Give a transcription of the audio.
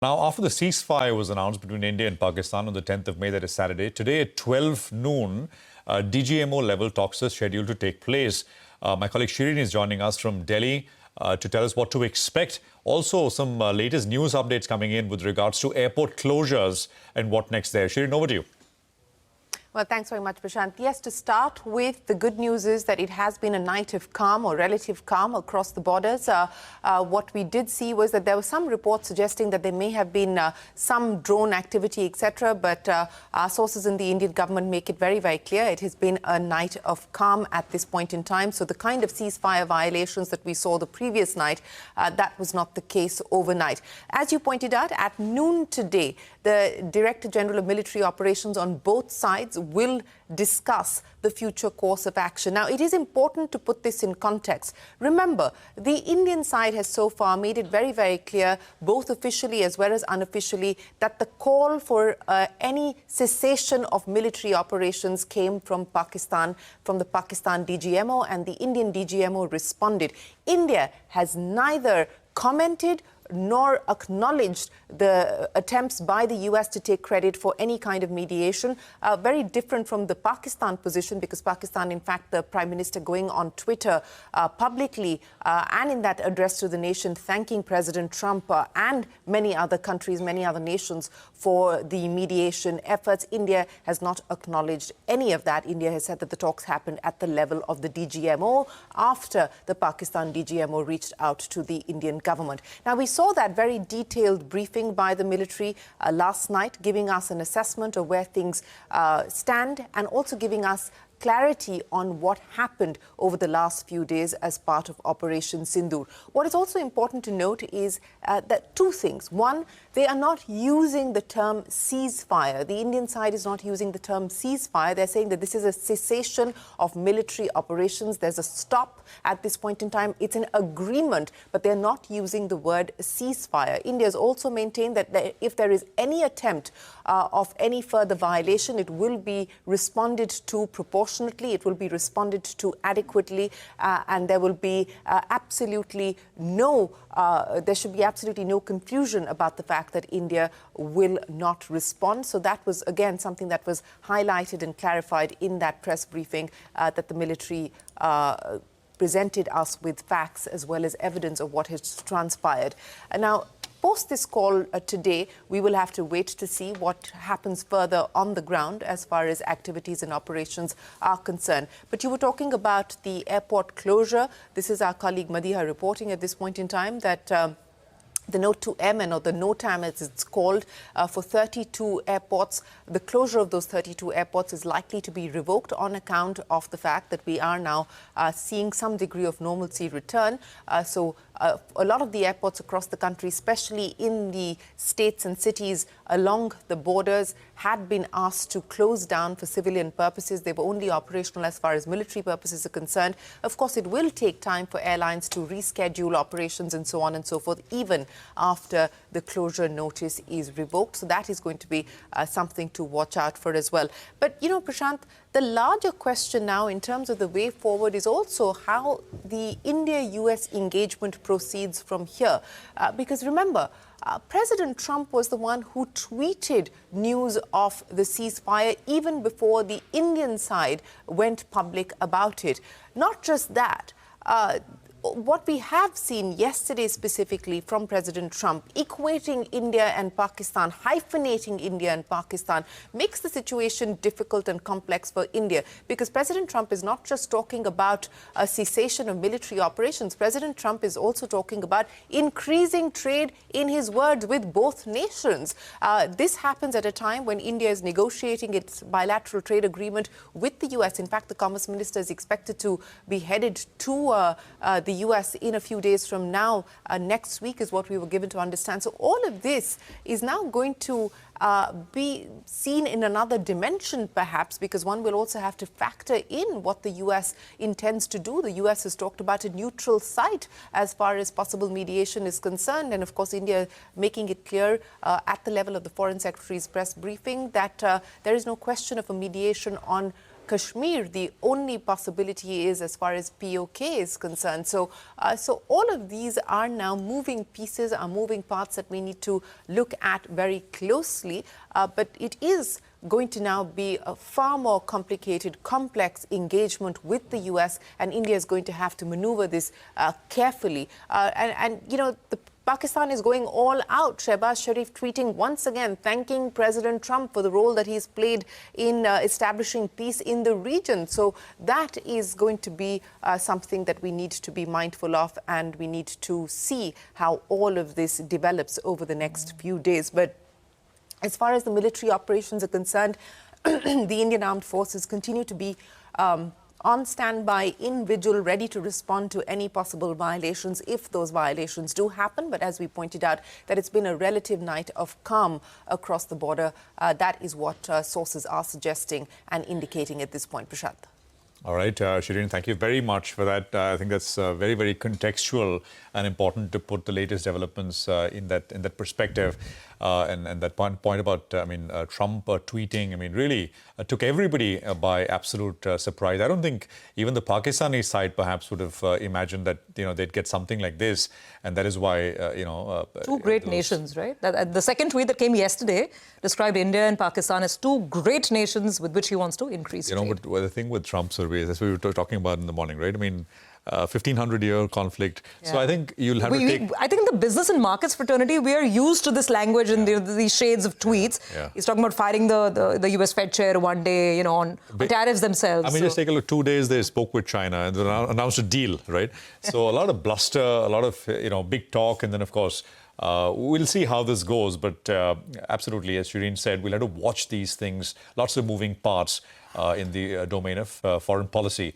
Now, after the ceasefire was announced between India and Pakistan on the 10th of May, that is Saturday, today at 12 noon, DGMO-level talks are scheduled to take place. My colleague Shereen is joining us from Delhi to tell us what to expect. Also, some latest news updates coming in with regards to airport closures and what next there. Shereen, over to you. Well, thanks very much, Prashant. Yes, to start with, the good news is that it has been a night of calm or relative calm across the borders. What we did see was that there were some reports suggesting that there may have been some drone activity, etc. But our sources in the Indian government make it very, very clear it has been a night of calm at this point in time. So the kind of ceasefire violations that we saw the previous night, that was not the case overnight. As you pointed out, at noon today, the Director General of Military Operations on both sides will discuss the future course of action. Now, it is important to put this in context. Remember, the Indian side has so far made it very, very clear, both officially as well as unofficially, that the call for any cessation of military operations came from Pakistan, from the Pakistan DGMO, and the Indian DGMO responded. India has neither commented nor acknowledged the attempts by the US to take credit for any kind of mediation. Very different from the Pakistan position, because Pakistan, in fact, the Prime Minister going on Twitter publicly and in that address to the nation, thanking President Trump and many other countries, many other nations for the mediation efforts. India has not acknowledged any of that. India has said that the talks happened at the level of the DGMO after the Pakistan DGMO reached out to the Indian government. Now, we saw that very detailed briefing by the military last night, giving us an assessment of where things stand and also giving us clarity on what happened over the last few days as part of Operation Sindoor. What is also important to note is that two things. One, they are not using the term ceasefire. The Indian side is not using the term ceasefire. They're saying that this is a cessation of military operations. There's a stop at this point in time. It's an agreement, but they're not using the word ceasefire. India has also maintained that if there is any attempt of any further violation, it will be responded to proportionally. It will be responded to adequately, and there will be absolutely no, there should be absolutely no confusion about the fact that India will not respond. So that was, again, something that was highlighted and clarified in that press briefing that the military presented us with facts as well as evidence of what has transpired. Now, post this call today, we will have to wait to see what happens further on the ground as far as activities and operations are concerned. But you were talking about the airport closure. This is our colleague Madiha reporting at this point in time that the NOTAM, or the NOTAM as it's called, for 32 airports. The closure of those 32 airports is likely to be revoked on account of the fact that we are now seeing some degree of normalcy return. So a lot of the airports across the country, especially in the states and cities along the borders, had been asked to close down for civilian purposes. They were only operational as far as military purposes are concerned. Of course, it will take time for airlines to reschedule operations and so on and so forth, even after the closure notice is revoked. So that is going to be something to watch out for as well. But, you know, Prashant, the larger question now in terms of the way forward is also how the India-US engagement proceeds from here. Because remember, President Trump was the one who tweeted news of the ceasefire even before the Indian side went public about it. Not just that, what we have seen yesterday specifically from President Trump, equating India and Pakistan, hyphenating India and Pakistan, makes the situation difficult and complex for India, because President Trump is not just talking about a cessation of military operations. President Trump is also talking about increasing trade, in his words, with both nations. This happens at a time when India is negotiating its bilateral trade agreement with the US. In fact, the Commerce Minister is expected to be headed to the US in a few days from now. Next week is what we were given to understand. So all of this is now going to be seen in another dimension, perhaps, because one will also have to factor in what the US intends to do. The US has talked about a neutral site as far as possible mediation is concerned. And of course, India making it clear at the level of the Foreign Secretary's press briefing that there is no question of a mediation on Kashmir, the only possibility is as far as POK is concerned. So all of these are now moving pieces, are moving parts that we need to look at very closely. But it is going to now be a far more complicated, complex engagement with the US, and India is going to have to maneuver this carefully. And you know, Pakistan is going all out. Shehbaz Sharif tweeting once again, thanking President Trump for the role that he's played in establishing peace in the region. So that is going to be something that we need to be mindful of, and we need to see how all of this develops over the next few days. But as far as the military operations are concerned, the Indian Armed Forces continue to be on standby, in vigil, ready to respond to any possible violations if those violations do happen. But as we pointed out, that it's been a relative night of calm across the border. That is what sources are suggesting and indicating at this point. Prashant. All right, Shereen, thank you very much for that. I think that's very, very contextual and important to put the latest developments in that perspective. And that point about, Trump tweeting, really took everybody by absolute surprise. I don't think even the Pakistani side perhaps would have imagined that, they'd get something like this. And that is why, two great nations, right? The second tweet that came yesterday described India and Pakistan as two great nations with which he wants to increase trade. But the thing with Trump surveys, that's what we were talking about in the morning, right? 1,500-year conflict. Yeah. So I think you'll have to take... I think in the business and markets fraternity, we are used to this language and these shades of tweets. Yeah. He's talking about firing the US Fed chair one day, on tariffs themselves. Just take a look. 2 days they spoke with China and they announced a deal, right? So a lot of bluster, a lot of, big talk. And then, of course, we'll see how this goes. But absolutely, as Shereen said, we'll have to watch these things. Lots of moving parts in the domain of foreign policy.